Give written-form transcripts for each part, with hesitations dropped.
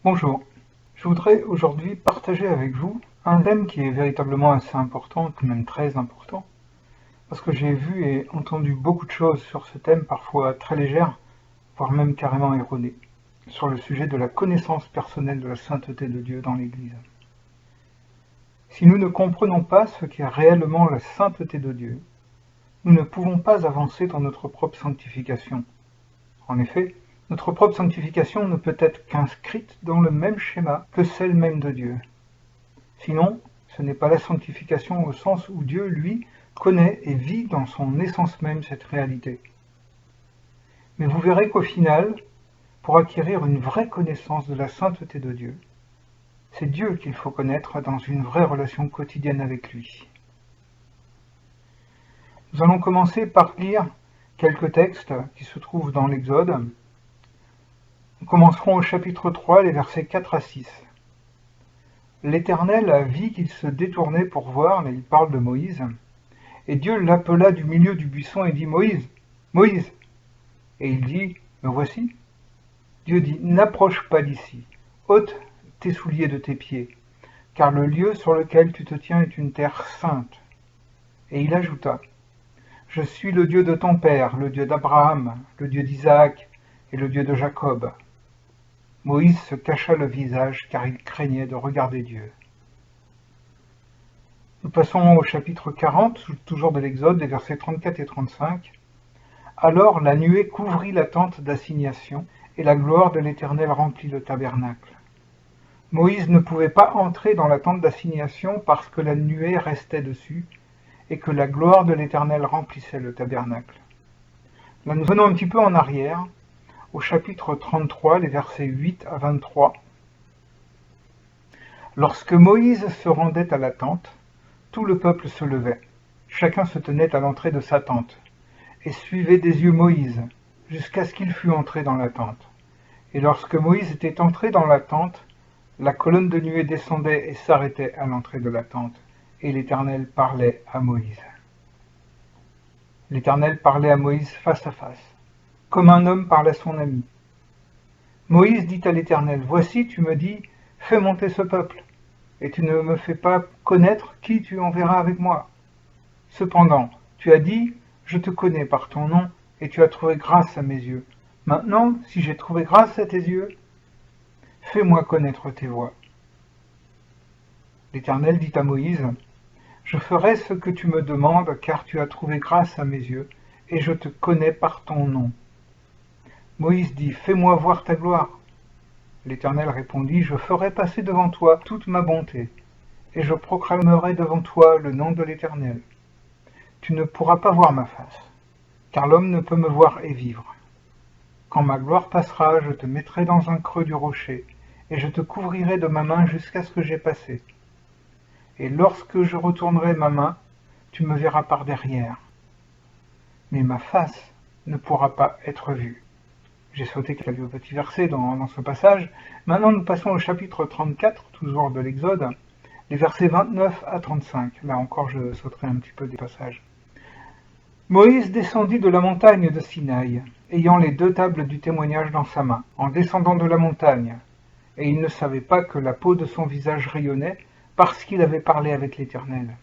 Bonjour, je voudrais aujourd'hui partager avec vous un thème qui est véritablement assez important, même très important, parce que j'ai vu et entendu beaucoup de choses sur ce thème, parfois très légères, voire même carrément erronées, sur le sujet de la connaissance personnelle de la sainteté de Dieu dans l'Église. Si nous ne comprenons pas ce qu'est réellement la sainteté de Dieu, nous ne pouvons pas avancer dans notre propre sanctification. En effet, notre propre sanctification ne peut être qu'inscrite dans le même schéma que celle même de Dieu. Sinon, ce n'est pas la sanctification au sens où Dieu, lui, connaît et vit dans son essence même cette réalité. Mais vous verrez qu'au final, pour acquérir une vraie connaissance de la sainteté de Dieu, c'est Dieu qu'il faut connaître dans une vraie relation quotidienne avec lui. Nous allons commencer par lire quelques textes qui se trouvent dans l'Exode. Nous commencerons au chapitre 3, les versets 4 à 6. L'Éternel vit qu'il se détournait pour voir, mais il parle de Moïse, et Dieu l'appela du milieu du buisson et dit « Moïse, Moïse !» Et il dit « Me voici ?» Dieu dit « N'approche pas d'ici, ôte tes souliers de tes pieds, car le lieu sur lequel tu te tiens est une terre sainte. » Et il ajouta « Je suis le Dieu de ton père, le Dieu d'Abraham, le Dieu d'Isaac et le Dieu de Jacob. » Moïse se cacha le visage, car il craignait de regarder Dieu. Nous passons au chapitre 40, toujours de l'Exode, des versets 34 et 35. Alors la nuée couvrit la tente d'assignation, et la gloire de l'Éternel remplit le tabernacle. Moïse ne pouvait pas entrer dans la tente d'assignation parce que la nuée restait dessus, et que la gloire de l'Éternel remplissait le tabernacle. Là, nous venons un petit peu en arrière, au chapitre 33, les versets 8 à 23. Lorsque Moïse se rendait à la tente, tout le peuple se levait. Chacun se tenait à l'entrée de sa tente, et suivait des yeux Moïse, jusqu'à ce qu'il fût entré dans la tente. Et lorsque Moïse était entré dans la tente, la colonne de nuée descendait et s'arrêtait à l'entrée de la tente, et l'Éternel parlait à Moïse. L'Éternel parlait à Moïse face à face, comme un homme parle à son ami. Moïse dit à l'Éternel, « Voici, tu me dis, fais monter ce peuple, et tu ne me fais pas connaître qui tu enverras avec moi. Cependant, tu as dit, je te connais par ton nom, et tu as trouvé grâce à mes yeux. Maintenant, si j'ai trouvé grâce à tes yeux, fais-moi connaître tes voies. » L'Éternel dit à Moïse, « Je ferai ce que tu me demandes, car tu as trouvé grâce à mes yeux, et je te connais par ton nom. » Moïse dit, « Fais-moi voir ta gloire. » L'Éternel répondit, « Je ferai passer devant toi toute ma bonté, et je proclamerai devant toi le nom de l'Éternel. Tu ne pourras pas voir ma face, car l'homme ne peut me voir et vivre. Quand ma gloire passera, je te mettrai dans un creux du rocher, et je te couvrirai de ma main jusqu'à ce que j'aie passé. Et lorsque je retournerai ma main, tu me verras par derrière. Mais ma face ne pourra pas être vue. » J'ai sauté quelques petits versets dans ce passage. Maintenant, nous passons au chapitre 34, toujours de l'Exode, les versets 29 à 35. Là encore, je sauterai un petit peu des passages. Moïse descendit de la montagne de Sinaï, ayant les 2 tables du témoignage dans sa main, en descendant de la montagne, et il ne savait pas que la peau de son visage rayonnait, parce qu'il avait parlé avec l'Éternel.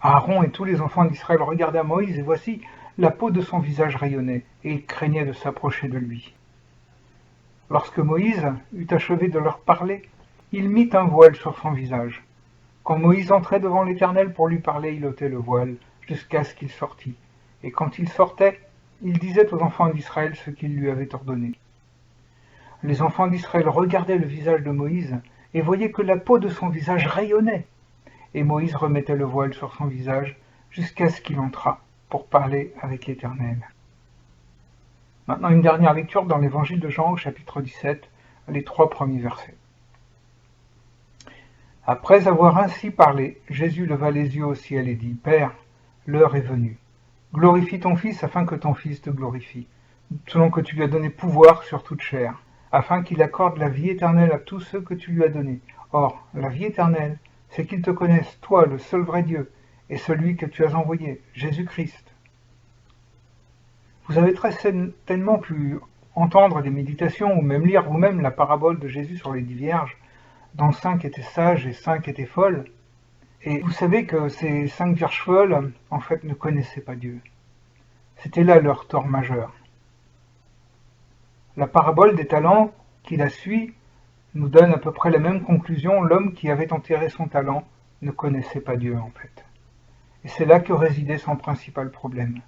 Aaron et tous les enfants d'Israël regardaient Moïse, et voici, la peau de son visage rayonnait, et ils craignaient de s'approcher de lui. Lorsque Moïse eut achevé de leur parler, il mit un voile sur son visage. Quand Moïse entrait devant l'Éternel pour lui parler, il ôtait le voile, jusqu'à ce qu'il sortît. Et quand il sortait, il disait aux enfants d'Israël ce qu'il lui avait ordonné. Les enfants d'Israël regardaient le visage de Moïse, et voyaient que la peau de son visage rayonnait. Et Moïse remettait le voile sur son visage, jusqu'à ce qu'il entrât pour parler avec l'Éternel. Maintenant, une dernière lecture dans l'évangile de Jean au chapitre 17, les 3 premiers versets. Après avoir ainsi parlé, Jésus leva les yeux au ciel et dit, « Père, l'heure est venue. Glorifie ton Fils afin que ton Fils te glorifie, selon que tu lui as donné pouvoir sur toute chair, afin qu'il accorde la vie éternelle à tous ceux que tu lui as donnés. Or, la vie éternelle, c'est qu'ils te connaissent, toi, le seul vrai Dieu, et celui que tu as envoyé, Jésus-Christ. » Vous avez très certainement pu entendre des méditations ou même lire vous-même la parabole de Jésus sur les 10 vierges, dont 5 étaient sages et 5 étaient folles. Et vous savez que ces 5 vierges folles, en fait, ne connaissaient pas Dieu. C'était là leur tort majeur. La parabole des talents qui la suit nous donne à peu près la même conclusion. L'homme qui avait enterré son talent ne connaissait pas Dieu, en fait. Et c'est là que résidait son principal problème.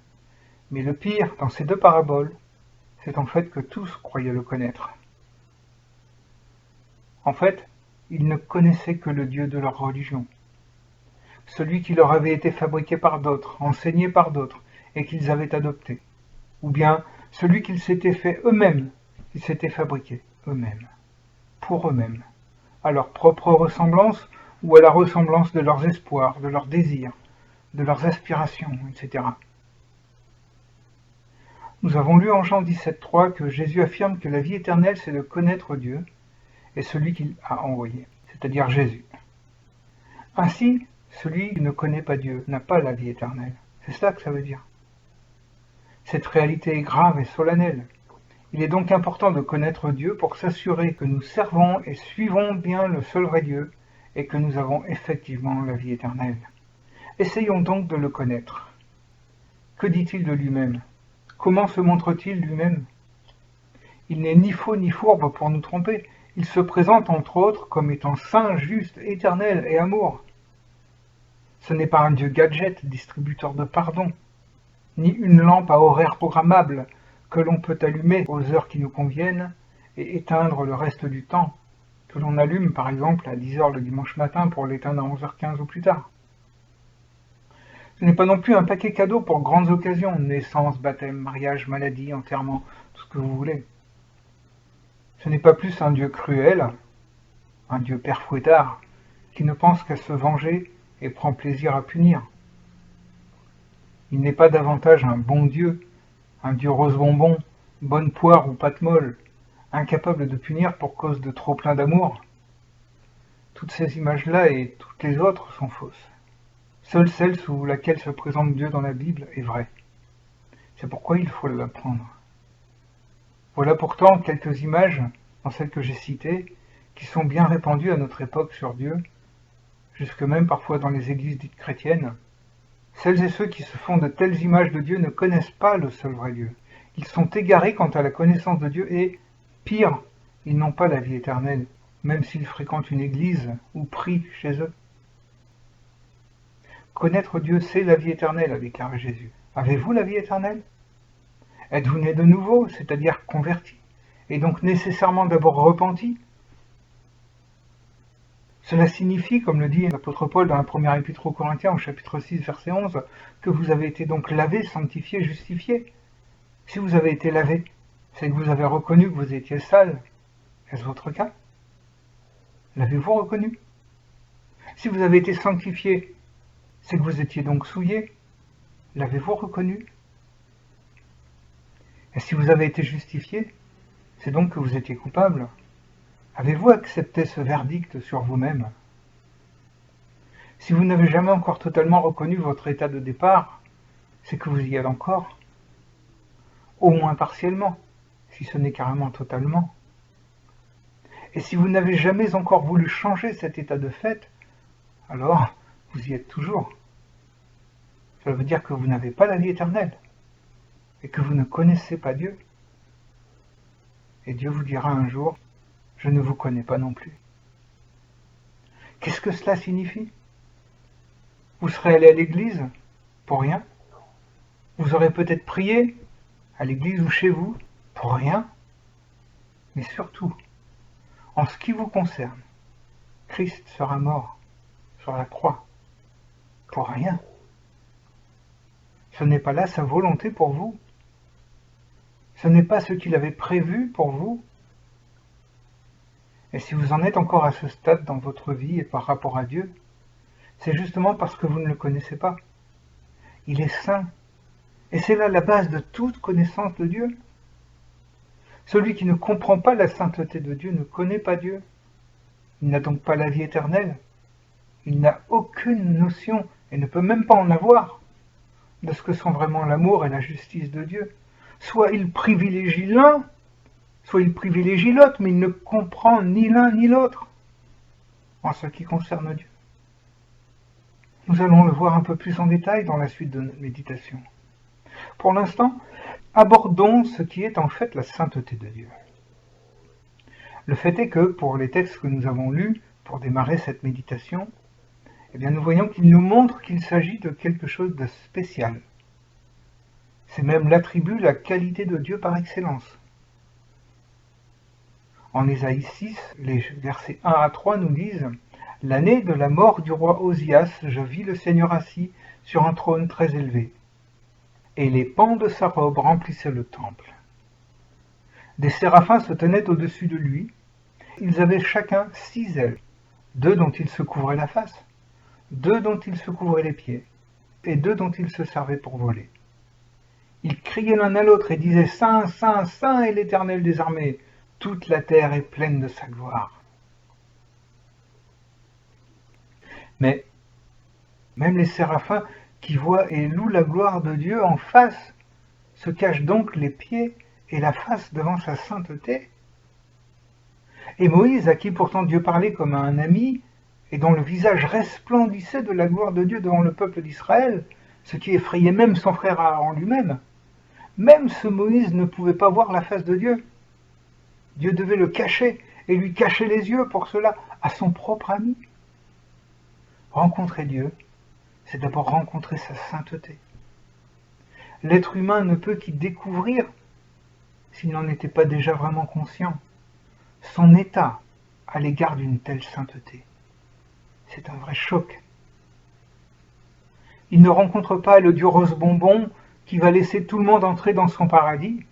Mais le pire dans ces deux paraboles, c'est en fait que tous croyaient le connaître. En fait, ils ne connaissaient que le Dieu de leur religion, celui qui leur avait été fabriqué par d'autres, enseigné par d'autres, et qu'ils avaient adopté, ou bien celui qu'ils s'étaient fait eux-mêmes, qu'ils s'étaient fabriqué eux-mêmes, pour eux-mêmes, à leur propre ressemblance ou à la ressemblance de leurs espoirs, de leurs désirs, de leurs aspirations, etc. Nous avons lu en Jean 17,3 que Jésus affirme que la vie éternelle, c'est de connaître Dieu et celui qu'il a envoyé, c'est-à-dire Jésus. Ainsi, celui qui ne connaît pas Dieu n'a pas la vie éternelle. C'est cela que ça veut dire. Cette réalité est grave et solennelle. Il est donc important de connaître Dieu pour s'assurer que nous servons et suivons bien le seul vrai Dieu et que nous avons effectivement la vie éternelle. Essayons donc de le connaître. Que dit-il de lui-même? Comment se montre-t-il lui-même? Il n'est ni faux ni fourbe pour nous tromper. Il se présente entre autres comme étant saint, juste, éternel et amour. Ce n'est pas un Dieu gadget, distributeur de pardon, ni une lampe à horaire programmable que l'on peut allumer aux heures qui nous conviennent et éteindre le reste du temps, que l'on allume par exemple à 10 heures le dimanche matin pour l'éteindre à 11h15 ou plus tard. Ce n'est pas non plus un paquet cadeau pour grandes occasions, naissance, baptême, mariage, maladie, enterrement, tout ce que vous voulez. Ce n'est pas plus un Dieu cruel, un Dieu père fouettard, qui ne pense qu'à se venger et prend plaisir à punir. Il n'est pas davantage un bon Dieu, un Dieu rose-bonbon, bonne poire ou pâte molle, incapable de punir pour cause de trop plein d'amour. Toutes ces images-là et toutes les autres sont fausses. Seule celle sous laquelle se présente Dieu dans la Bible est vraie. C'est pourquoi il faut l'apprendre. Voilà pourtant quelques images, dans celles que j'ai citées, qui sont bien répandues à notre époque sur Dieu, jusque même parfois dans les églises dites chrétiennes. Celles et ceux qui se font de telles images de Dieu ne connaissent pas le seul vrai Dieu. Ils sont égarés quant à la connaissance de Dieu et, pire, ils n'ont pas la vie éternelle, même s'ils fréquentent une église ou prient chez eux. Connaître Dieu, c'est la vie éternelle, a déclaré Jésus. Avez-vous la vie éternelle? Êtes-vous né de nouveau, c'est-à-dire converti, et donc nécessairement d'abord repenti? Cela signifie, comme le dit l'apôtre Paul dans la première épître aux Corinthiens au chapitre 6, verset 11, que vous avez été donc lavé, sanctifié, justifié. Si vous avez été lavé, c'est que vous avez reconnu que vous étiez sale. Est-ce votre cas? L'avez-vous reconnu? Si vous avez été sanctifié, c'est que vous étiez donc souillé. L'avez-vous reconnu? Et si vous avez été justifié, c'est donc que vous étiez coupable. Avez-vous accepté ce verdict sur vous-même? Si vous n'avez jamais encore totalement reconnu votre état de départ, c'est que vous y êtes encore. Au moins partiellement, si ce n'est carrément totalement. Et si vous n'avez jamais encore voulu changer cet état de fait, alors vous y êtes toujours. Cela veut dire que vous n'avez pas la vie éternelle et que vous ne connaissez pas Dieu. Et Dieu vous dira un jour, je ne vous connais pas non plus. Qu'est-ce que cela signifie? Vous serez allé à l'église pour rien. Vous aurez peut-être prié à l'église ou chez vous pour rien. Mais surtout, en ce qui vous concerne, Christ sera mort sur la croix pour rien. Ce n'est pas là sa volonté pour vous. Ce n'est pas ce qu'il avait prévu pour vous. Et si vous en êtes encore à ce stade dans votre vie et par rapport à Dieu, c'est justement parce que vous ne le connaissez pas. Il est saint. Et c'est là la base de toute connaissance de Dieu. Celui qui ne comprend pas la sainteté de Dieu ne connaît pas Dieu. Il n'a donc pas la vie éternelle. Il n'a aucune notion, et ne peut même pas en avoir, de ce que sont vraiment l'amour et la justice de Dieu. Soit il privilégie l'un, Soit il privilégie l'autre, mais il ne comprend ni l'un ni l'autre en ce qui concerne Dieu. Nous allons le voir un peu plus en détail dans la suite de notre méditation. Pour l'instant, abordons ce qui est en fait la sainteté de Dieu. Le fait est que, pour les textes que nous avons lus, pour démarrer cette méditation, eh bien, nous voyons qu'il nous montre qu'il s'agit de quelque chose de spécial. C'est même l'attribut, la qualité de Dieu par excellence. En Ésaïe 6, les versets 1 à 3 nous disent « L'année de la mort du roi Osias, je vis le Seigneur assis sur un trône très élevé, et les pans de sa robe remplissaient le temple. Des séraphins se tenaient au-dessus de lui, ils avaient chacun 6 ailes, 2 dont ils se couvraient la face, 2 dont ils se couvraient les pieds, et 2 dont ils se servaient pour voler. Ils criaient l'un à l'autre et disaient « Saint, Saint, Saint est l'Éternel des armées, toute la terre est pleine de sa gloire. » Mais même les séraphins qui voient et louent la gloire de Dieu en face se cachent donc les pieds et la face devant sa sainteté. Et Moïse, à qui pourtant Dieu parlait comme à un ami, et dont le visage resplendissait de la gloire de Dieu devant le peuple d'Israël, ce qui effrayait même son frère Aaron lui-même, même ce Moïse ne pouvait pas voir la face de Dieu. Dieu devait le cacher et lui cacher les yeux pour cela à son propre ami. Rencontrer Dieu, c'est d'abord rencontrer sa sainteté. L'être humain ne peut qu'y découvrir, s'il n'en était pas déjà vraiment conscient, son état à l'égard d'une telle sainteté. C'est un vrai choc. Il ne rencontre pas le Dieu rose-bonbon qui va laisser tout le monde entrer dans son paradis.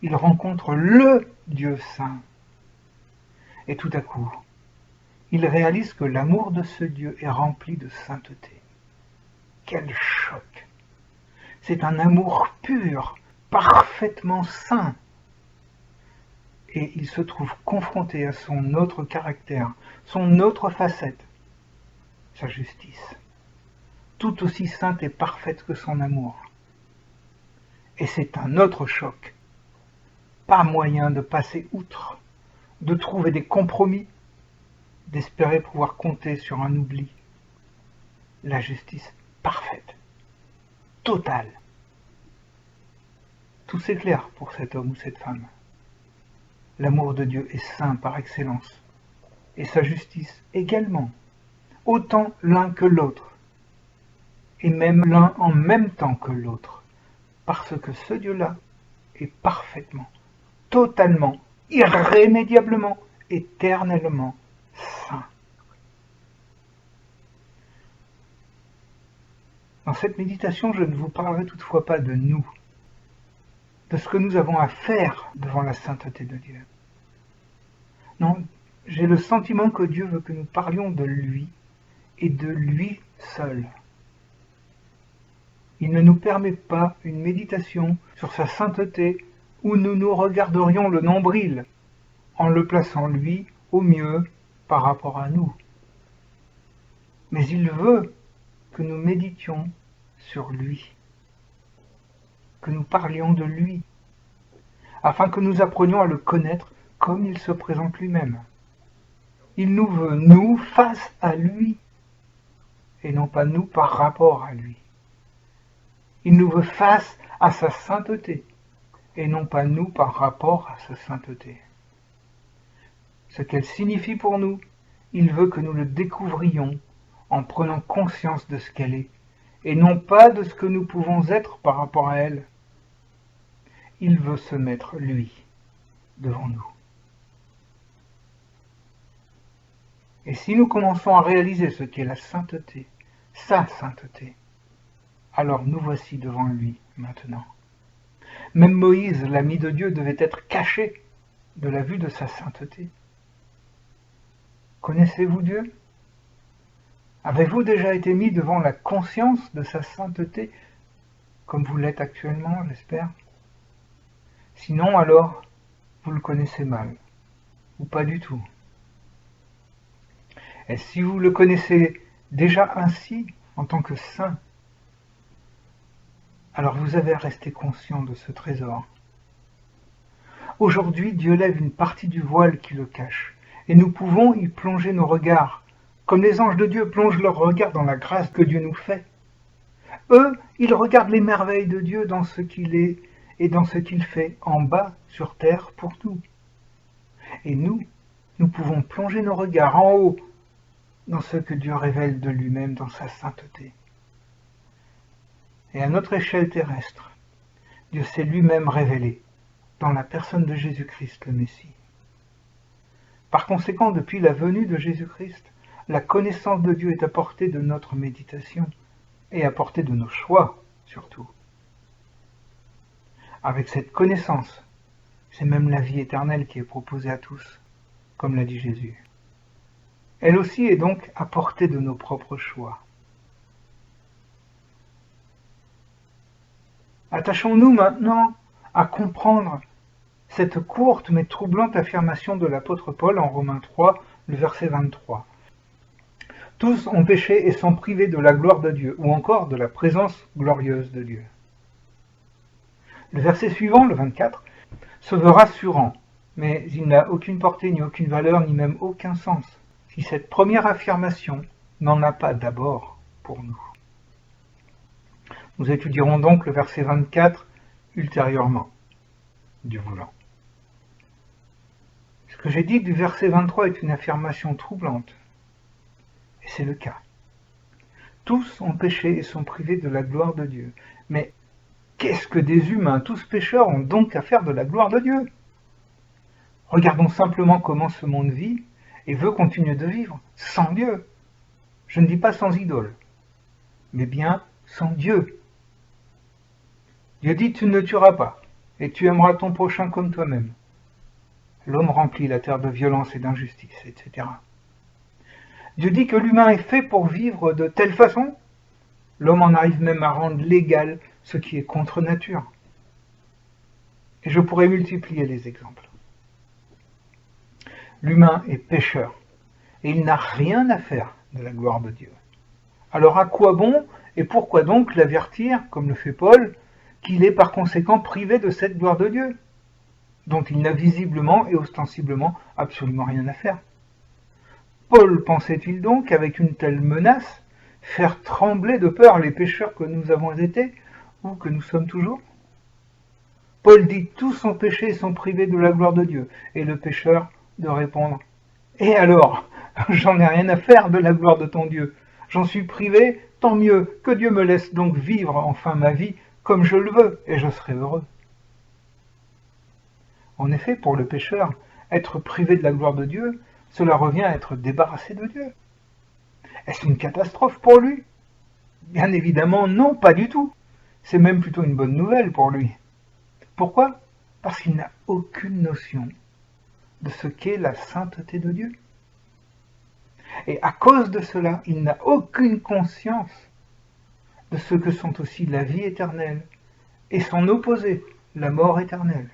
Il rencontre le Dieu saint. Et tout à coup, il réalise que l'amour de ce Dieu est rempli de sainteté. Quel choc! C'est un amour pur, parfaitement saint. Et il se trouve confronté à son autre caractère, son autre facette, sa justice, tout aussi sainte et parfaite que son amour. Et c'est un autre choc. Pas moyen de passer outre, de trouver des compromis, d'espérer pouvoir compter sur un oubli. La justice parfaite, totale. Tout s'éclaire pour cet homme ou cette femme. L'amour de Dieu est saint par excellence, et sa justice également, autant l'un que l'autre, et même l'un en même temps que l'autre, parce que ce Dieu-là est parfaitement, totalement, irrémédiablement, éternellement saint. Dans cette méditation, je ne vous parlerai toutefois pas de nous, de ce que nous avons à faire devant la sainteté de Dieu. Non, j'ai le sentiment que Dieu veut que nous parlions de lui et de lui seul. Il ne nous permet pas une méditation sur sa sainteté où nous nous regarderions le nombril en le plaçant lui au mieux par rapport à nous. Mais il veut que nous méditions sur lui, que nous parlions de lui, afin que nous apprenions à le connaître comme il se présente lui-même. Il nous veut, nous, face à lui, et non pas nous par rapport à lui. Il nous veut face à sa sainteté, et non pas nous par rapport à sa sainteté. Ce qu'elle signifie pour nous, il veut que nous le découvrions en prenant conscience de ce qu'elle est, et non pas de ce que nous pouvons être par rapport à elle. Il veut se mettre, lui, devant nous. Et si nous commençons à réaliser ce qu'est la sainteté, sa sainteté, alors nous voici devant lui maintenant. Même Moïse, l'ami de Dieu, devait être caché de la vue de sa sainteté. Connaissez-vous Dieu? Avez-vous déjà été mis devant la conscience de sa sainteté, comme vous l'êtes actuellement, j'espère? Sinon, alors, vous le connaissez mal, ou pas du tout. Et si vous le connaissez déjà ainsi, en tant que saint, alors vous avez à rester conscient de ce trésor. Aujourd'hui, Dieu lève une partie du voile qui le cache, et nous pouvons y plonger nos regards, comme les anges de Dieu plongent leurs regards dans la grâce que Dieu nous fait. Eux, ils regardent les merveilles de Dieu dans ce qu'il est et dans ce qu'il fait en bas sur terre pour nous. Et nous pouvons plonger nos regards en haut dans ce que Dieu révèle de lui-même dans sa sainteté. Et à notre échelle terrestre, Dieu s'est lui-même révélé dans la personne de Jésus-Christ le Messie. Par conséquent, depuis la venue de Jésus-Christ, la connaissance de Dieu est à portée de notre méditation et à portée de nos choix surtout. Avec cette connaissance, c'est même la vie éternelle qui est proposée à tous, comme l'a dit Jésus. Elle aussi est donc à portée de nos propres choix. Attachons-nous maintenant à comprendre cette courte mais troublante affirmation de l'apôtre Paul en Romains 3, le verset 23. Tous ont péché et sont privés de la gloire de Dieu, ou encore de la présence glorieuse de Dieu. Le verset suivant, le 24, se veut rassurant, mais il n'a aucune portée, ni aucune valeur, ni même aucun sens, si cette première affirmation n'en a pas d'abord pour nous. Nous étudierons donc le verset 24 ultérieurement, Dieu voulant. Ce que j'ai dit du verset 23 est une affirmation troublante, et c'est le cas. Tous ont péché et sont privés de la gloire de Dieu. Mais qu'est-ce que des humains, tous pécheurs, ont donc à faire de la gloire de Dieu? Regardons simplement comment ce monde vit et veut continuer de vivre sans Dieu. Je ne dis pas sans idole, mais bien sans Dieu. Dieu dit: tu ne tueras pas, et tu aimeras ton prochain comme toi-même. L'homme remplit la terre de violence et d'injustice, etc. Dieu dit que l'humain est fait pour vivre de telle façon. L'homme en arrive même à rendre légal ce qui est contre nature. Et je pourrais multiplier les exemples. L'humain est pécheur, et il n'a rien à faire de la gloire de Dieu. Alors à quoi bon, et pourquoi donc l'avertir, comme le fait Paul, qu'il est par conséquent privé de cette gloire de Dieu, dont il n'a visiblement et ostensiblement absolument rien à faire? Paul pensait-il donc, avec une telle menace, faire trembler de peur les pécheurs que nous avons été, ou que nous sommes toujours? Paul dit: tous sont péchés et sont privés de la gloire de Dieu, et le pécheur de répondre: et alors, j'en ai rien à faire de la gloire de ton Dieu, j'en suis privé, tant mieux, que Dieu me laisse donc vivre enfin ma vie comme je le veux, et je serai heureux. En effet, pour le pécheur, être privé de la gloire de Dieu, cela revient à être débarrassé de Dieu. Est-ce une catastrophe pour lui? Bien évidemment non, pas du tout. C'est même plutôt une bonne nouvelle pour lui. Pourquoi? Parce qu'il n'a aucune notion de ce qu'est la sainteté de Dieu. Et à cause de cela, il n'a aucune conscience de ce que sont aussi la vie éternelle et son opposé, la mort éternelle.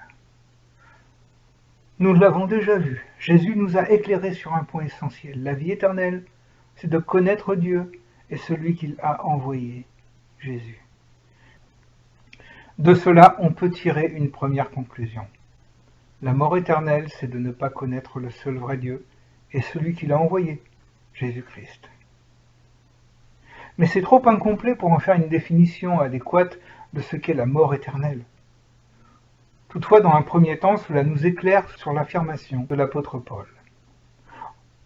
Nous l'avons déjà vu, Jésus nous a éclairé sur un point essentiel. La vie éternelle, c'est de connaître Dieu et celui qu'il a envoyé, Jésus. De cela, on peut tirer une première conclusion. La mort éternelle, c'est de ne pas connaître le seul vrai Dieu et celui qu'il a envoyé, Jésus-Christ. Mais c'est trop incomplet pour en faire une définition adéquate de ce qu'est la mort éternelle. Toutefois, dans un premier temps, cela nous éclaire sur l'affirmation de l'apôtre Paul.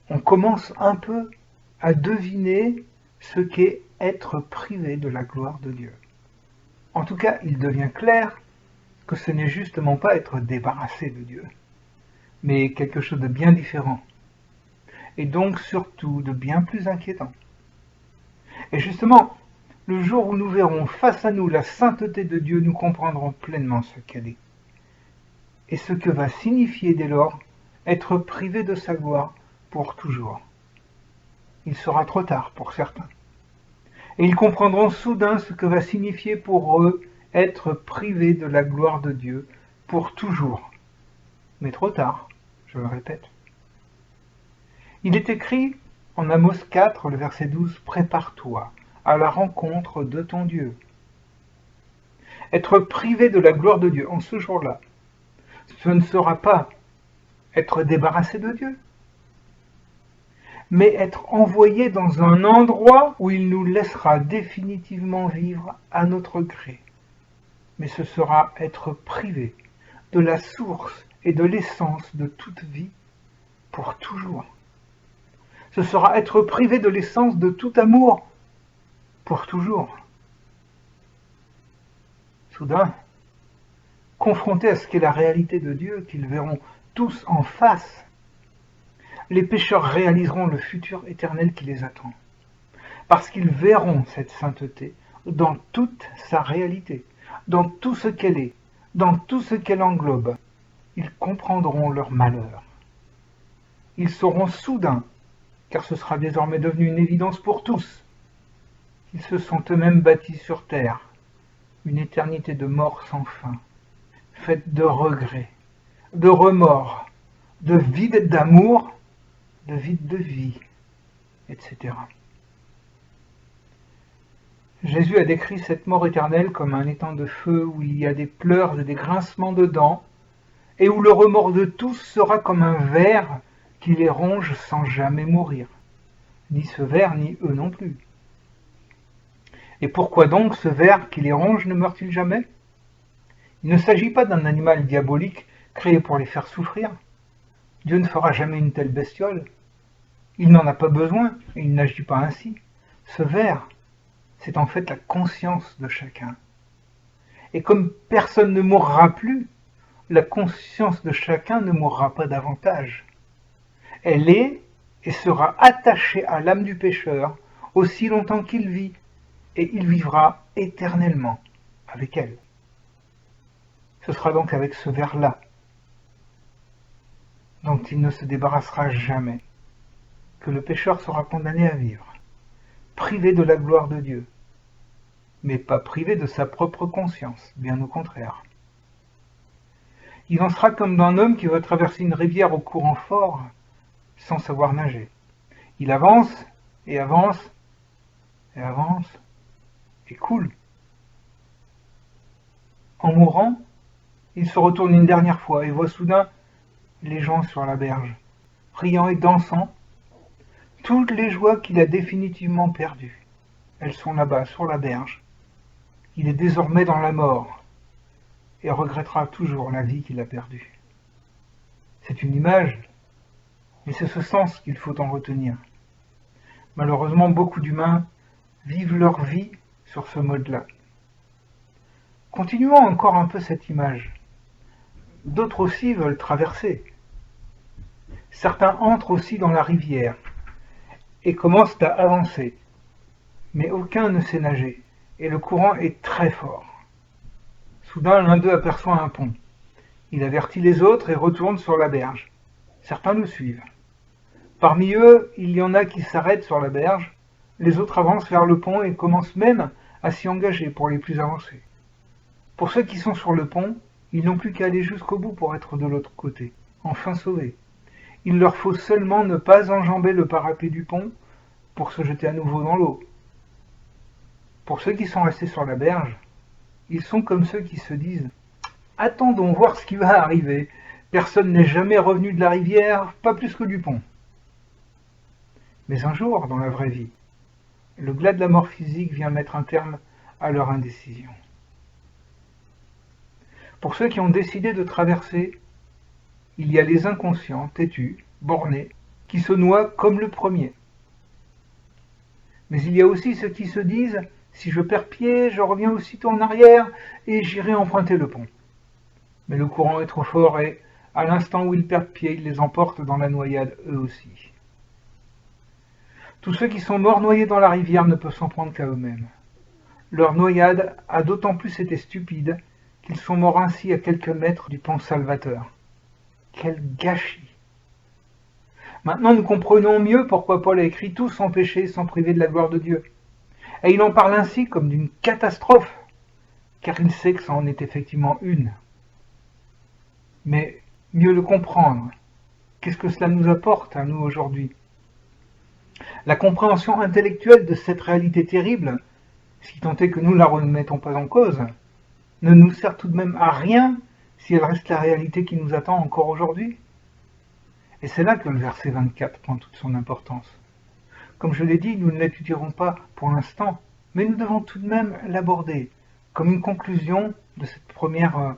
On commence un peu à deviner ce qu'est être privé de la gloire de Dieu. En tout cas, il devient clair que ce n'est justement pas être débarrassé de Dieu, mais quelque chose de bien différent, et donc surtout de bien plus inquiétant. Et justement, le jour où nous verrons face à nous la sainteté de Dieu, nous comprendrons pleinement ce qu'elle est, et ce que va signifier dès lors être privé de sa gloire pour toujours. Il sera trop tard pour certains. Et ils comprendront soudain ce que va signifier pour eux être privés de la gloire de Dieu pour toujours. Mais trop tard, je le répète. Il est écrit en Amos 4, le verset 12, « Prépare-toi à la rencontre de ton Dieu ». Être privé de la gloire de Dieu en ce jour-là, Ce ne sera pas être débarrassé de Dieu, mais être envoyé dans un endroit où il nous laissera définitivement vivre à notre gré. Mais ce sera être privé de la source et de l'essence de toute vie pour toujours. Ce sera être privé de l'essence de tout amour pour toujours. Soudain, confrontés à ce qu'est la réalité de Dieu, qu'ils verront tous en face, les pécheurs réaliseront le futur éternel qui les attend. Parce qu'ils verront cette sainteté dans toute sa réalité, dans tout ce qu'elle est, dans tout ce qu'elle englobe. Ils comprendront leur malheur. Ils sauront soudain, car ce sera désormais devenu une évidence pour tous, qu'ils se sont eux-mêmes bâtis sur terre, une éternité de mort sans fin, faite de regrets, de remords, de vide d'amour, de vide de vie, etc. Jésus a décrit cette mort éternelle comme un étang de feu où il y a des pleurs et des grincements de dents, et où le remords de tous sera comme un ver qui les ronge sans jamais mourir. Ni ce ver, ni eux non plus. Et pourquoi donc ce ver qui les ronge ne meurt-il jamais? Il ne s'agit pas d'un animal diabolique créé pour les faire souffrir. Dieu ne fera jamais une telle bestiole. Il n'en a pas besoin, et il n'agit pas ainsi. Ce ver, c'est en fait la conscience de chacun. Et comme personne ne mourra plus, la conscience de chacun ne mourra pas davantage. Elle est et sera attachée à l'âme du pécheur aussi longtemps qu'il vit, et il vivra éternellement avec elle. Ce sera donc avec ce ver-là, dont il ne se débarrassera jamais, que le pécheur sera condamné à vivre, privé de la gloire de Dieu, mais pas privé de sa propre conscience, bien au contraire. Il en sera comme d'un homme qui veut traverser une rivière au courant fort sans savoir nager. Il avance et avance et avance et coule. En mourant, il se retourne une dernière fois et voit soudain les gens sur la berge, riant et dansant, toutes les joies qu'il a définitivement perdues. Elles sont là-bas, sur la berge. Il est désormais dans la mort et regrettera toujours la vie qu'il a perdue. C'est une image, mais c'est ce sens qu'il faut en retenir. Malheureusement, beaucoup d'humains vivent leur vie sur ce mode-là. Continuons encore un peu cette image. D'autres aussi veulent traverser. Certains entrent aussi dans la rivière et commencent à avancer. Mais aucun ne sait nager, et le courant est très fort. Soudain, l'un d'eux aperçoit un pont. Il avertit les autres et retourne sur la berge. Certains le suivent. Parmi eux, il y en a qui s'arrêtent sur la berge, les autres avancent vers le pont et commencent même à s'y engager pour les plus avancés. Pour ceux qui sont sur le pont, ils n'ont plus qu'à aller jusqu'au bout pour être de l'autre côté, enfin sauvés. Il leur faut seulement ne pas enjamber le parapet du pont pour se jeter à nouveau dans l'eau. Pour ceux qui sont restés sur la berge, ils sont comme ceux qui se disent « Attendons voir ce qui va arriver. Personne n'est jamais revenu de la rivière, pas plus que du pont. » Mais un jour, dans la vraie vie, le glas de la mort physique vient mettre un terme à leur indécision. Pour ceux qui ont décidé de traverser, il y a les inconscients, têtus, bornés, qui se noient comme le premier. Mais il y a aussi ceux qui se disent « Si je perds pied, je reviens aussitôt en arrière et j'irai emprunter le pont. » Mais le courant est trop fort et, à l'instant où ils perdent pied, il les emporte dans la noyade eux aussi. Tous ceux qui sont morts noyés dans la rivière ne peuvent s'en prendre qu'à eux-mêmes. Leur noyade a d'autant plus été stupide qu'ils sont morts ainsi à quelques mètres du pont Salvateur. Quel gâchis! Maintenant nous comprenons mieux pourquoi Paul a écrit « Tous sans péché, sans priver de la gloire de Dieu ». Et il en parle ainsi comme d'une catastrophe, car il sait que ça en est effectivement une. Mais mieux le comprendre, qu'est-ce que cela nous apporte à nous aujourd'hui? La compréhension intellectuelle de cette réalité terrible, si tant est que nous ne la remettons pas en cause, ne nous sert tout de même à rien si elle reste la réalité qui nous attend encore aujourd'hui? Et c'est là que le verset 24 prend toute son importance. Comme je l'ai dit, nous ne l'étudierons pas pour l'instant, mais nous devons tout de même l'aborder comme une conclusion de cette première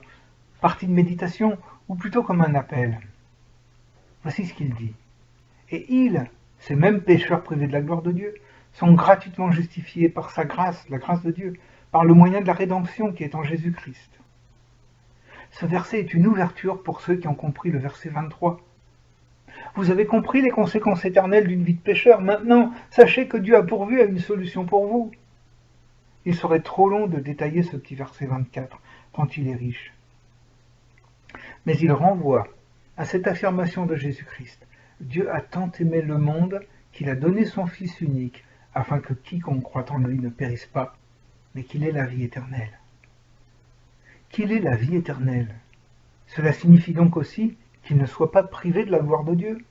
partie de méditation, ou plutôt comme un appel. Voici ce qu'il dit. Et ils, ces mêmes pécheurs privés de la gloire de Dieu, sont gratuitement justifiés par sa grâce, la grâce de Dieu, par le moyen de la rédemption qui est en Jésus-Christ. Ce verset est une ouverture pour ceux qui ont compris le verset 23. Vous avez compris les conséquences éternelles d'une vie de pécheur. Maintenant, sachez que Dieu a pourvu à une solution pour vous. Il serait trop long de détailler ce petit verset 24, tant il est riche. Mais il renvoie à cette affirmation de Jésus-Christ. Dieu a tant aimé le monde qu'il a donné son Fils unique, afin que quiconque croit en lui ne périsse pas, mais qu'il ait la vie éternelle. Qu'il ait la vie éternelle. Cela signifie donc aussi qu'il ne soit pas privé de la gloire de Dieu.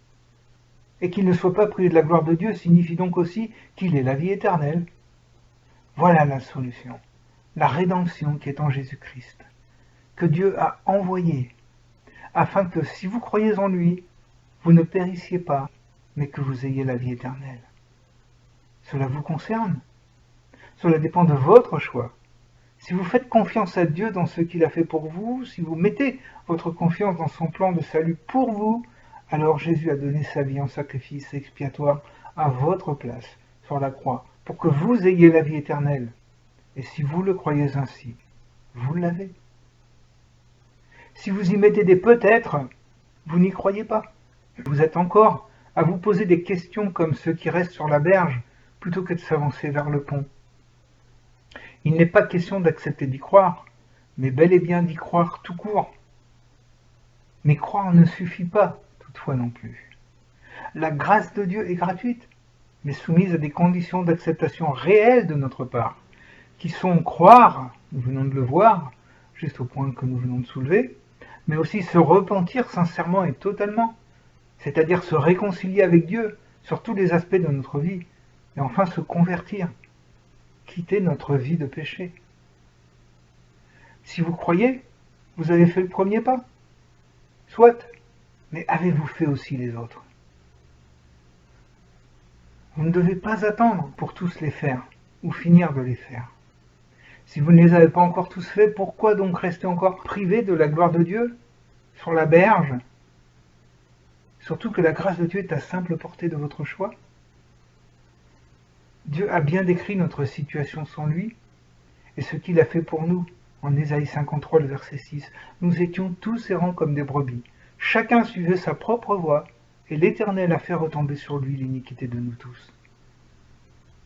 Et qu'il ne soit pas privé de la gloire de Dieu signifie donc aussi qu'il ait la vie éternelle. Voilà la solution, la rédemption qui est en Jésus-Christ, que Dieu a envoyé, afin que si vous croyez en lui, vous ne périssiez pas, mais que vous ayez la vie éternelle. Cela vous concerne. Cela dépend de votre choix. Si vous faites confiance à Dieu dans ce qu'il a fait pour vous, si vous mettez votre confiance dans son plan de salut pour vous, alors Jésus a donné sa vie en sacrifice expiatoire à votre place sur la croix, pour que vous ayez la vie éternelle. Et si vous le croyez ainsi, vous l'avez. Si vous y mettez des peut-être, vous n'y croyez pas. Vous êtes encore à vous poser des questions comme ceux qui restent sur la berge, plutôt que de s'avancer vers le pont. Il n'est pas question d'accepter d'y croire, mais bel et bien d'y croire tout court. Mais croire ne suffit pas, toutefois non plus. La grâce de Dieu est gratuite, mais soumise à des conditions d'acceptation réelles de notre part, qui sont croire, nous venons de le voir, juste au point que nous venons de soulever, mais aussi se repentir sincèrement et totalement, c'est-à-dire se réconcilier avec Dieu sur tous les aspects de notre vie, et enfin se convertir, quitter notre vie de péché. Si vous croyez, vous avez fait le premier pas. Soit, mais avez-vous fait aussi les autres? Vous ne devez pas attendre pour tous les faire, ou finir de les faire. Si vous ne les avez pas encore tous faits, pourquoi donc rester encore privé de la gloire de Dieu, sur la berge? Surtout que la grâce de Dieu est à simple portée de votre choix. Dieu a bien décrit notre situation sans lui, et ce qu'il a fait pour nous. En Ésaïe 53, le verset 6, nous étions tous errants comme des brebis. Chacun suivait sa propre voie, et l'Éternel a fait retomber sur lui l'iniquité de nous tous.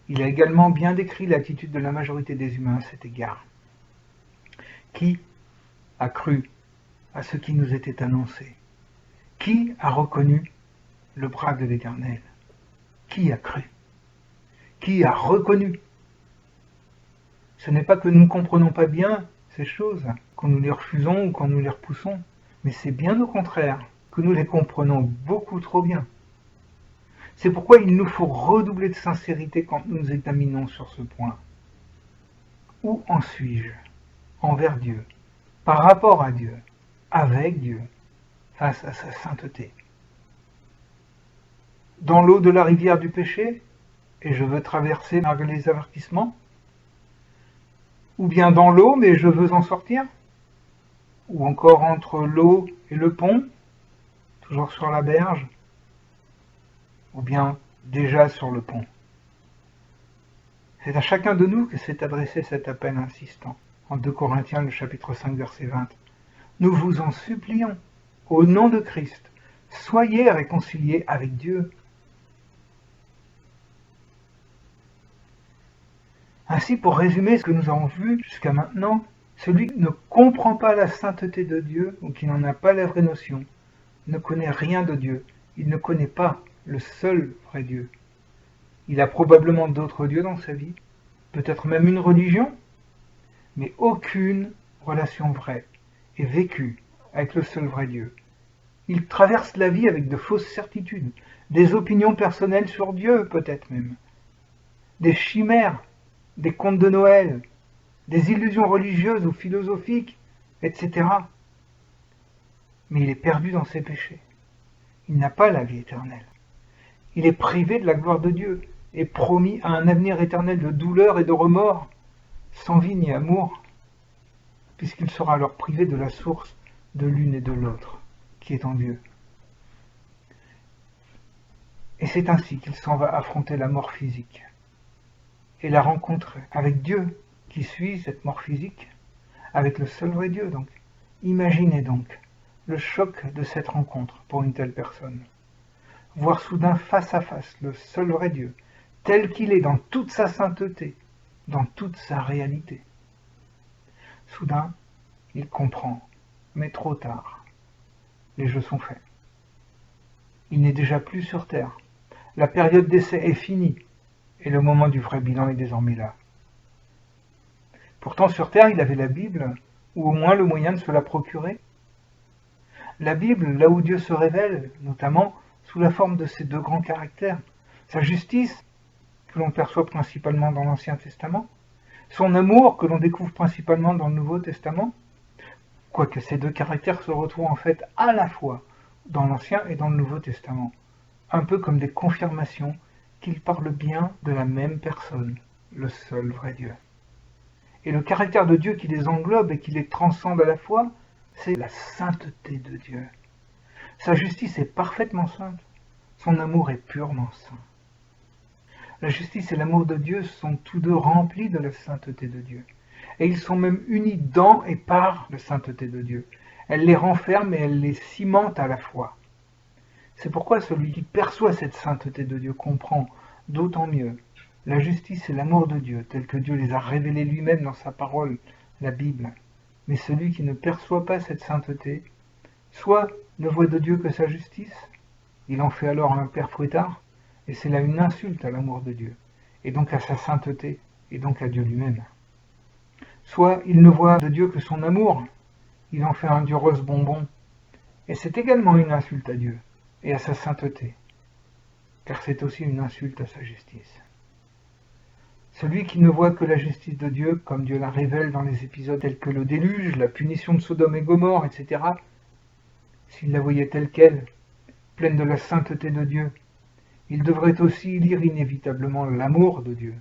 Il a également bien décrit l'attitude de la majorité des humains à cet égard. Qui a cru à ce qui nous était annoncé? Qui a reconnu le bras de l'Éternel? Qui a cru? Qui a reconnu? Ce n'est pas que nous ne comprenons pas bien ces choses, quand nous les refusons ou quand nous les repoussons, mais c'est bien au contraire que nous les comprenons beaucoup trop bien. C'est pourquoi il nous faut redoubler de sincérité quand nous nous examinons sur ce point. Où en suis-je envers Dieu, par rapport à Dieu, avec Dieu, face à sa sainteté? Dans l'eau de la rivière du péché, et je veux traverser malgré les avertissements? Ou bien dans l'eau, mais je veux en sortir? Ou encore entre l'eau et le pont, toujours sur la berge? Ou bien déjà sur le pont? C'est à chacun de nous que s'est adressé cet appel insistant, en 2 Corinthiens, le chapitre 5, verset 20. Nous vous en supplions, au nom de Christ, soyez réconciliés avec Dieu. Ainsi, pour résumer ce que nous avons vu jusqu'à maintenant, celui qui ne comprend pas la sainteté de Dieu, ou qui n'en a pas la vraie notion, ne connaît rien de Dieu. Il ne connaît pas le seul vrai Dieu. Il a probablement d'autres dieux dans sa vie, peut-être même une religion, mais aucune relation vraie et vécue avec le seul vrai Dieu. Il traverse la vie avec de fausses certitudes, des opinions personnelles sur Dieu peut-être même, des chimères, des contes de Noël, des illusions religieuses ou philosophiques, etc. mais il est perdu dans ses péchés. Il n'a pas la vie éternelle. Il est privé de la gloire de Dieu et promis à un avenir éternel de douleur et de remords, sans vie ni amour, puisqu'il sera alors privé de la source de l'une et de l'autre, qui est en Dieu. Et c'est ainsi qu'il s'en va affronter la mort physique et la rencontre avec Dieu qui suit cette mort physique, avec le seul vrai Dieu donc. Imaginez donc le choc de cette rencontre pour une telle personne. Voir soudain face à face le seul vrai Dieu, tel qu'il est dans toute sa sainteté, dans toute sa réalité. Soudain, il comprend, mais trop tard. Les jeux sont faits. Il n'est déjà plus sur terre. La période d'essai est finie, et le moment du vrai bilan est désormais là. Pourtant, sur terre, il avait la Bible, ou au moins le moyen de se la procurer. La Bible, là où Dieu se révèle, notamment sous la forme de ces deux grands caractères, sa justice, que l'on perçoit principalement dans l'Ancien Testament, son amour, que l'on découvre principalement dans le Nouveau Testament, quoique ces deux caractères se retrouvent en fait à la fois dans l'Ancien et dans le Nouveau Testament, un peu comme des confirmations qu'ils parlent bien de la même personne, le seul vrai Dieu. Et le caractère de Dieu qui les englobe et qui les transcende à la fois, c'est la sainteté de Dieu. Sa justice est parfaitement sainte, son amour est purement saint. La justice et l'amour de Dieu sont tous deux remplis de la sainteté de Dieu. Et ils sont même unis dans et par la sainteté de Dieu. Elle les renferme et elle les cimente à la fois. C'est pourquoi celui qui perçoit cette sainteté de Dieu comprend d'autant mieux la justice et l'amour de Dieu, tels que Dieu les a révélés lui-même dans sa parole, la Bible. Mais celui qui ne perçoit pas cette sainteté, soit ne voit de Dieu que sa justice, il en fait alors un père fouettard, et c'est là une insulte à l'amour de Dieu, et donc à sa sainteté, et donc à Dieu lui-même. Soit il ne voit de Dieu que son amour, il en fait un Dieu rose bonbon, et c'est également une insulte à Dieu, et à sa sainteté, car c'est aussi une insulte à sa justice. Celui qui ne voit que la justice de Dieu, comme Dieu la révèle dans les épisodes tels que le déluge, la punition de Sodome et Gomorrhe, etc., s'il la voyait telle qu'elle, pleine de la sainteté de Dieu, il devrait aussi lire inévitablement l'amour de Dieu.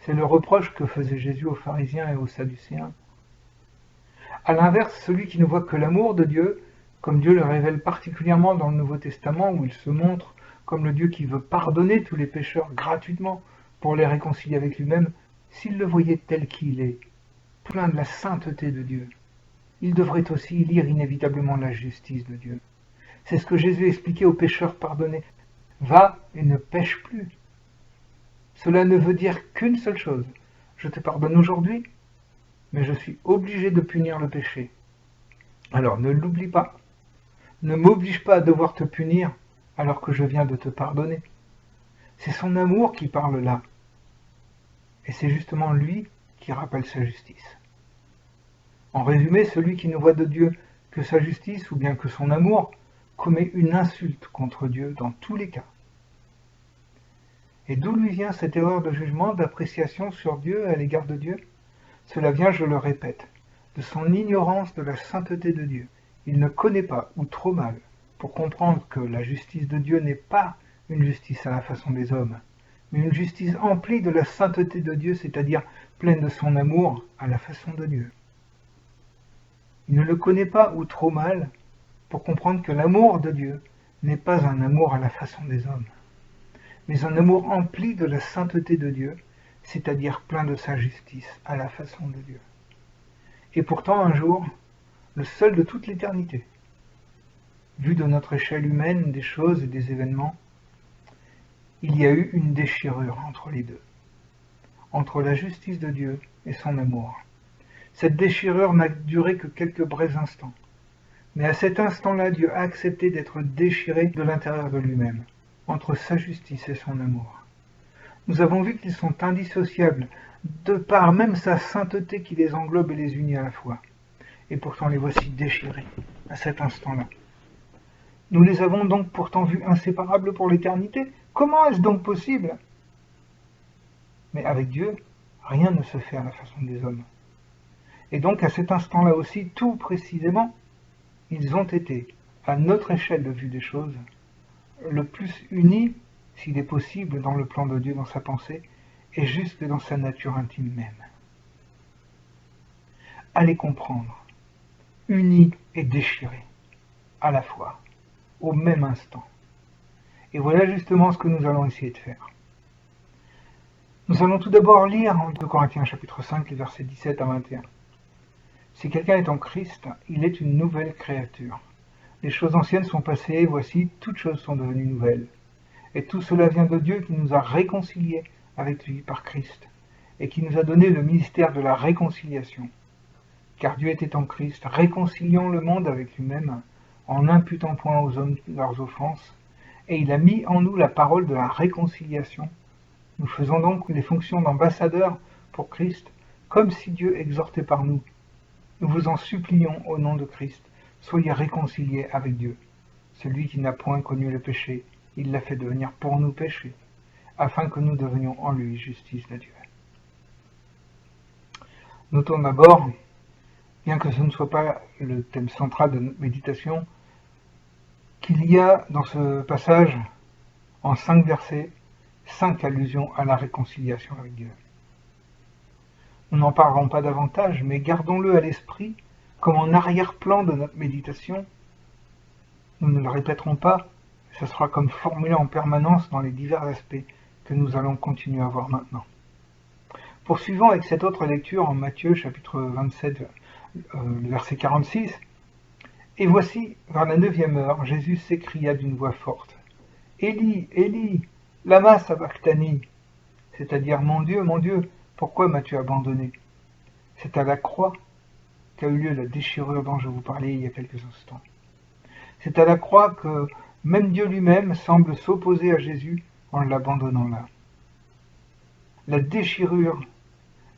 C'est le reproche que faisait Jésus aux pharisiens et aux sadducéens. A l'inverse, celui qui ne voit que l'amour de Dieu, comme Dieu le révèle particulièrement dans le Nouveau Testament, où il se montre comme le Dieu qui veut pardonner tous les pécheurs gratuitement pour les réconcilier avec lui-même, s'il le voyait tel qu'il est, plein de la sainteté de Dieu, il devrait aussi lire inévitablement la justice de Dieu. C'est ce que Jésus expliquait aux pécheurs pardonnés. Va et ne pêche plus. Cela ne veut dire qu'une seule chose. Je te pardonne aujourd'hui, mais je suis obligé de punir le péché. Alors ne l'oublie pas. Ne m'oblige pas à devoir te punir alors que je viens de te pardonner. C'est son amour qui parle là. Et c'est justement lui qui rappelle sa justice. En résumé, celui qui ne voit de Dieu que sa justice ou bien que son amour commet une insulte contre Dieu dans tous les cas. Et d'où lui vient cette erreur de jugement, d'appréciation sur Dieu à l'égard de Dieu? Cela vient, je le répète, de son ignorance de la sainteté de Dieu. Il ne connaît pas, ou trop mal, pour comprendre que la justice de Dieu n'est pas une justice à la façon des hommes, mais une justice emplie de la sainteté de Dieu, c'est-à-dire pleine de son amour à la façon de Dieu. Il ne le connaît pas, ou trop mal, pour comprendre que l'amour de Dieu n'est pas un amour à la façon des hommes, mais un amour empli de la sainteté de Dieu, c'est-à-dire plein de sa justice à la façon de Dieu. Et pourtant, un jour, le seul de toute l'éternité, vu de notre échelle humaine des choses et des événements, il y a eu une déchirure entre les deux, entre la justice de Dieu et son amour. Cette déchirure n'a duré que quelques brefs instants, mais à cet instant-là, Dieu a accepté d'être déchiré de l'intérieur de lui-même, entre sa justice et son amour. Nous avons vu qu'ils sont indissociables, de par même sa sainteté qui les englobe et les unit à la fois. Et pourtant les voici déchirés, à cet instant-là. Nous les avons donc pourtant vus inséparables pour l'éternité. Comment est-ce donc possible? Mais avec Dieu, rien ne se fait à la façon des hommes. Et donc à cet instant-là aussi, tout précisément, ils ont été, à notre échelle de vue des choses, le plus unis, s'il est possible, dans le plan de Dieu, dans sa pensée, et jusque dans sa nature intime même. À les comprendre, unis et déchirés, à la fois, au même instant. Et voilà justement ce que nous allons essayer de faire. Nous allons tout d'abord lire en 2 Corinthiens chapitre 5, les versets 17 à 21. Si quelqu'un est en Christ, il est une nouvelle créature. Les choses anciennes sont passées, voici, toutes choses sont devenues nouvelles. Et tout cela vient de Dieu qui nous a réconciliés avec lui par Christ, et qui nous a donné le ministère de la réconciliation. Car Dieu était en Christ, réconciliant le monde avec lui-même, en n'imputant point aux hommes leurs offenses, et il a mis en nous la parole de la réconciliation. Nous faisons donc les fonctions d'ambassadeurs pour Christ, comme si Dieu exhortait par nous. Nous vous en supplions au nom de Christ, soyez réconciliés avec Dieu. Celui qui n'a point connu le péché, il l'a fait devenir pour nous péché, afin que nous devenions en lui justice de Dieu. Notons d'abord, bien que ce ne soit pas le thème central de notre méditation, qu'il y a dans ce passage, en 5 versets, 5 allusions à la réconciliation avec Dieu. Nous n'en parlerons pas davantage, mais gardons-le à l'esprit comme en arrière-plan de notre méditation. Nous ne le répéterons pas, ce sera comme formulé en permanence dans les divers aspects que nous allons continuer à voir maintenant. Poursuivons avec cette autre lecture en Matthieu chapitre 27, le verset 46. Et voici, vers la 9e heure, Jésus s'écria d'une voix forte, « Élie, Élie, lama sabachthani » c'est-à-dire « Mon Dieu, pourquoi m'as-tu abandonné » C'est à la croix qu'a eu lieu la déchirure dont je vous parlais il y a quelques instants. C'est à la croix que même Dieu lui-même semble s'opposer à Jésus en l'abandonnant là. La déchirure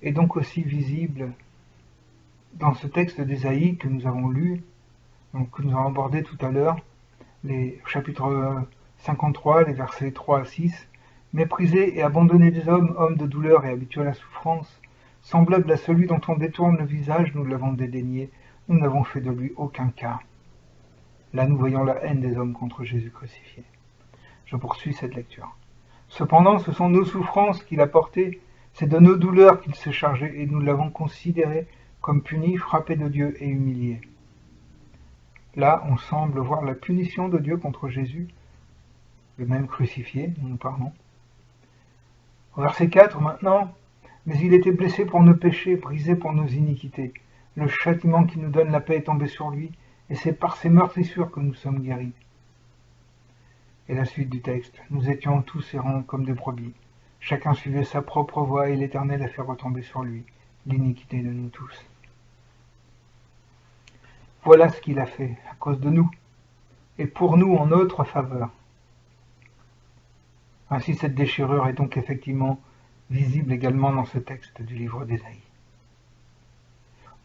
est donc aussi visible dans ce texte d'Ésaïe que nous avons lu, donc que nous avons abordé tout à l'heure, les chapitres 53, les versets 3 à 6, méprisé et abandonné des hommes, homme de douleur et habitué à la souffrance, semblable à celui dont on détourne le visage, nous l'avons dédaigné, nous n'avons fait de lui aucun cas. Là nous voyons la haine des hommes contre Jésus crucifié. Je poursuis cette lecture. Cependant, ce sont nos souffrances qu'il a portées, c'est de nos douleurs qu'il s'est chargé, et nous l'avons considéré comme puni, frappé de Dieu et humilié. Là, on semble voir la punition de Dieu contre Jésus, le même crucifié, dont nous parlons. Au verset 4, maintenant, « Mais il était blessé pour nos péchés, brisé pour nos iniquités. Le châtiment qui nous donne la paix est tombé sur lui, et c'est par ses meurtrissures que nous sommes guéris. » Et la suite du texte, « Nous étions tous errants comme des brebis. Chacun suivait sa propre voie, et l'Éternel a fait retomber sur lui l'iniquité de nous tous. » Voilà ce qu'il a fait à cause de nous, et pour nous en notre faveur. Ainsi cette déchirure est donc effectivement visible également dans ce texte du livre d'Ésaïe.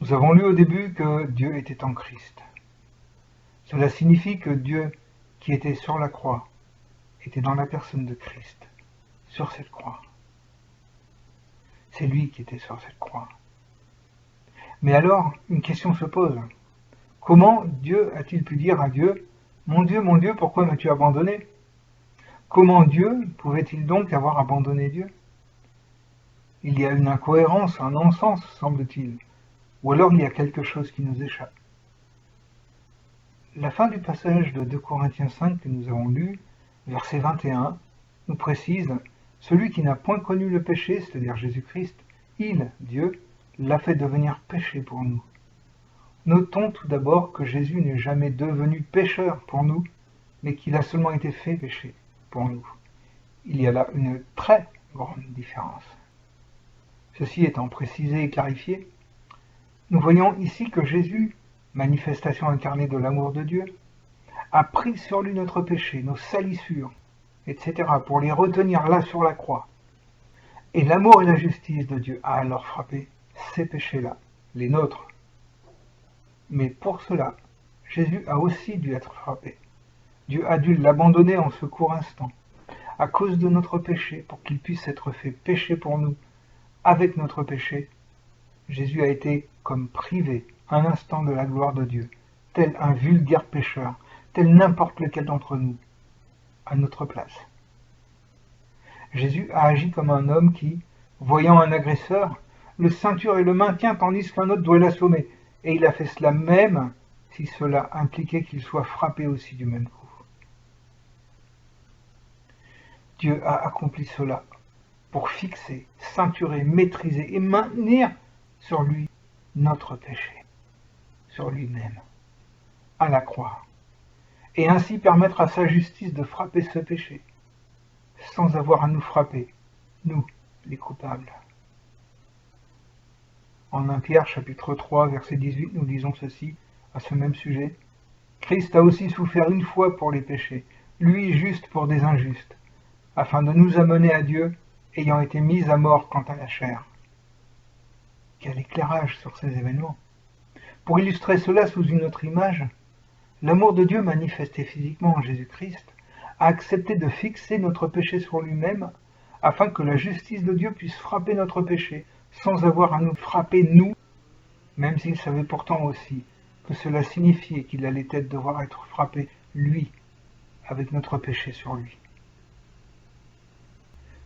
Nous avons lu au début que Dieu était en Christ. Cela signifie que Dieu qui était sur la croix était dans la personne de Christ, sur cette croix. C'est lui qui était sur cette croix. Mais alors, une question se pose. Comment Dieu a-t-il pu dire à Dieu, « Mon Dieu, pourquoi m'as-tu abandonné » Comment Dieu pouvait-il donc avoir abandonné Dieu? Il y a une incohérence, un non-sens, semble-t-il, ou alors il y a quelque chose qui nous échappe. La fin du passage de 2 Corinthiens 5 que nous avons lu, verset 21, nous précise « Celui qui n'a point connu le péché, c'est-à-dire Jésus-Christ, il, Dieu, l'a fait devenir péché pour nous. » Notons tout d'abord que Jésus n'est jamais devenu pécheur pour nous, mais qu'il a seulement été fait péché pour nous. Il y a là une très grande différence. Ceci étant précisé et clarifié, nous voyons ici que Jésus, manifestation incarnée de l'amour de Dieu, a pris sur lui notre péché, nos salissures, etc., pour les retenir là sur la croix. Et l'amour et la justice de Dieu a alors frappé ces péchés-là, les nôtres. Mais pour cela, Jésus a aussi dû être frappé. Dieu a dû l'abandonner en ce court instant, à cause de notre péché, pour qu'il puisse être fait péché pour nous. Avec notre péché, Jésus a été comme privé un instant de la gloire de Dieu, tel un vulgaire pécheur, tel n'importe lequel d'entre nous, à notre place. Jésus a agi comme un homme qui, voyant un agresseur, le ceinture et le maintient tandis qu'un autre doit l'assommer, et il a fait cela même si cela impliquait qu'il soit frappé aussi du même coup. Dieu a accompli cela pour fixer, ceinturer, maîtriser et maintenir sur lui notre péché, sur lui-même, à la croix, et ainsi permettre à sa justice de frapper ce péché, sans avoir à nous frapper, nous, les coupables. En 1 Pierre chapitre 3, verset 18, nous lisons ceci, à ce même sujet. Christ a aussi souffert une fois pour les péchés, lui juste pour des injustes, afin de nous amener à Dieu, ayant été mis à mort quant à la chair. Quel éclairage sur ces événements! Pour illustrer cela sous une autre image, l'amour de Dieu manifesté physiquement en Jésus-Christ a accepté de fixer notre péché sur lui-même, afin que la justice de Dieu puisse frapper notre péché, sans avoir à nous frapper nous, même s'il savait pourtant aussi que cela signifiait qu'il allait devoir être frappé, lui, avec notre péché sur lui.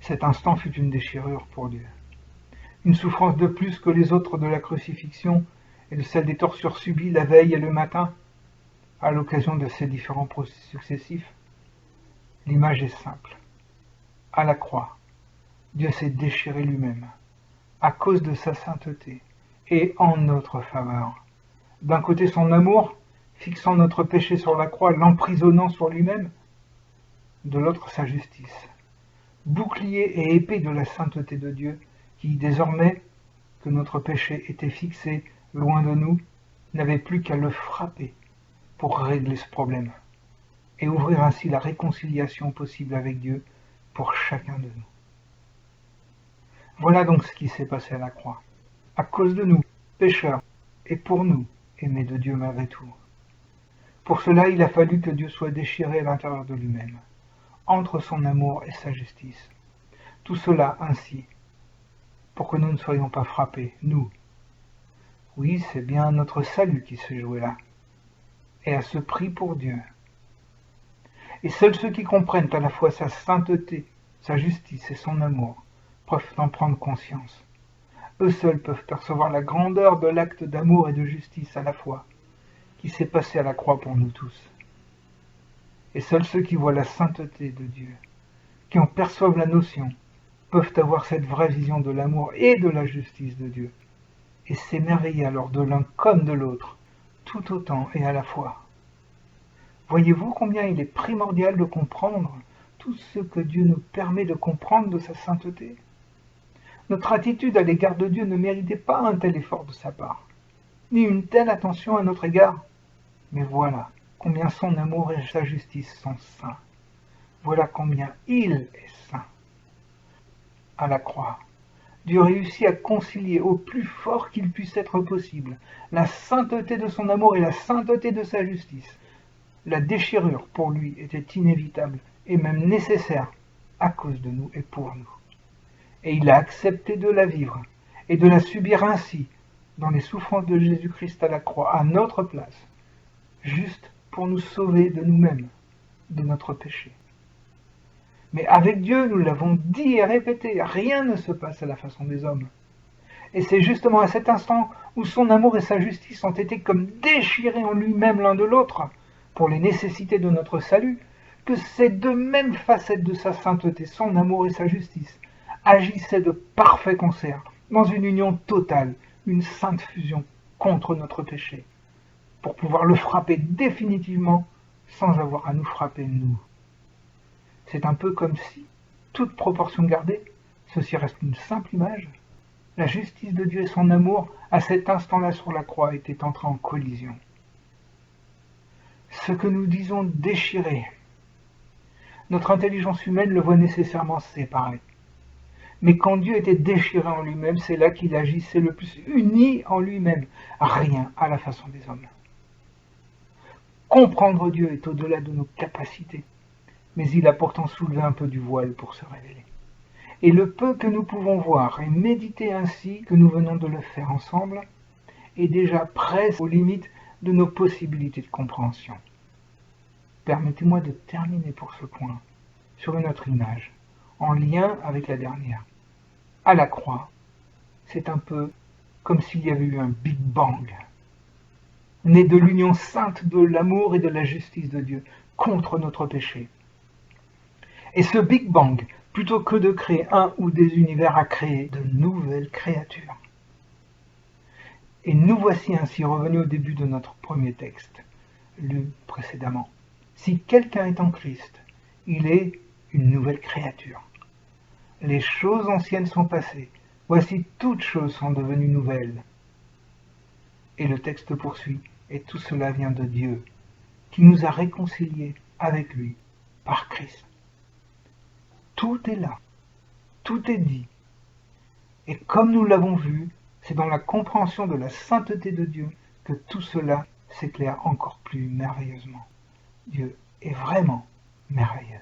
Cet instant fut une déchirure pour Dieu. Une souffrance de plus que les autres de la crucifixion et de celle des tortures subies la veille et le matin, à l'occasion de ces différents procès successifs. L'image est simple. À la croix, Dieu s'est déchiré lui-même, à cause de sa sainteté, et en notre faveur. D'un côté son amour, fixant notre péché sur la croix, l'emprisonnant sur lui-même, de l'autre sa justice, bouclier et épée de la sainteté de Dieu, qui, désormais que notre péché était fixé loin de nous, n'avait plus qu'à le frapper pour régler ce problème, et ouvrir ainsi la réconciliation possible avec Dieu pour chacun de nous. Voilà donc ce qui s'est passé à la croix, à cause de nous, pécheurs, et pour nous, aimés de Dieu malgré tout. Pour cela, il a fallu que Dieu soit déchiré à l'intérieur de lui-même, entre son amour et sa justice. Tout cela ainsi, pour que nous ne soyons pas frappés, nous. Oui, c'est bien notre salut qui s'est joué là, et à ce prix pour Dieu. Et seuls ceux qui comprennent à la fois sa sainteté, sa justice et son amour peuvent en prendre conscience. Eux seuls peuvent percevoir la grandeur de l'acte d'amour et de justice à la fois, qui s'est passé à la croix pour nous tous. Et seuls ceux qui voient la sainteté de Dieu, qui en perçoivent la notion, peuvent avoir cette vraie vision de l'amour et de la justice de Dieu, et s'émerveiller alors de l'un comme de l'autre, tout autant et à la fois. Voyez-vous combien il est primordial de comprendre tout ce que Dieu nous permet de comprendre de sa sainteté? Notre attitude à l'égard de Dieu ne méritait pas un tel effort de sa part, ni une telle attention à notre égard. Mais voilà combien son amour et sa justice sont saints. Voilà combien il est saint. À la croix, Dieu réussit à concilier au plus fort qu'il puisse être possible la sainteté de son amour et la sainteté de sa justice. La déchirure, pour lui, était inévitable et même nécessaire à cause de nous et pour nous. Et il a accepté de la vivre et de la subir ainsi dans les souffrances de Jésus-Christ à la croix, à notre place, juste pour nous sauver de nous-mêmes, de notre péché. Mais avec Dieu, nous l'avons dit et répété, rien ne se passe à la façon des hommes. Et c'est justement à cet instant où son amour et sa justice ont été comme déchirés en lui-même l'un de l'autre, pour les nécessités de notre salut, que ces deux mêmes facettes de sa sainteté, son amour et sa justice, agissaient de parfait concert, dans une union totale, une sainte fusion contre notre péché, pour pouvoir le frapper définitivement sans avoir à nous frapper nous. C'est un peu comme si, toute proportion gardée, ceci reste une simple image, la justice de Dieu et son amour, à cet instant-là sur la croix, étaient entrés en collision. Ce que nous disons déchiré, notre intelligence humaine le voit nécessairement séparé. Mais quand Dieu était déchiré en lui-même, c'est là qu'il agissait le plus uni en lui-même, rien à la façon des hommes. Comprendre Dieu est au-delà de nos capacités, mais il a pourtant soulevé un peu du voile pour se révéler. Et le peu que nous pouvons voir et méditer ainsi que nous venons de le faire ensemble, est déjà presque aux limites de nos possibilités de compréhension. Permettez-moi de terminer pour ce point sur une autre image, en lien avec la dernière. À la croix, c'est un peu comme s'il y avait eu un Big Bang, né de l'union sainte de l'amour et de la justice de Dieu contre notre péché. Et ce Big Bang, plutôt que de créer un ou des univers, a créé de nouvelles créatures. Et nous voici ainsi revenus au début de notre premier texte, lu précédemment. Si quelqu'un est en Christ, il est une nouvelle créature. Les choses anciennes sont passées, voici toutes choses sont devenues nouvelles. Et le texte poursuit, et tout cela vient de Dieu, qui nous a réconciliés avec lui par Christ. Tout est là, tout est dit. Et comme nous l'avons vu, c'est dans la compréhension de la sainteté de Dieu que tout cela s'éclaire encore plus merveilleusement. Dieu est vraiment merveilleux.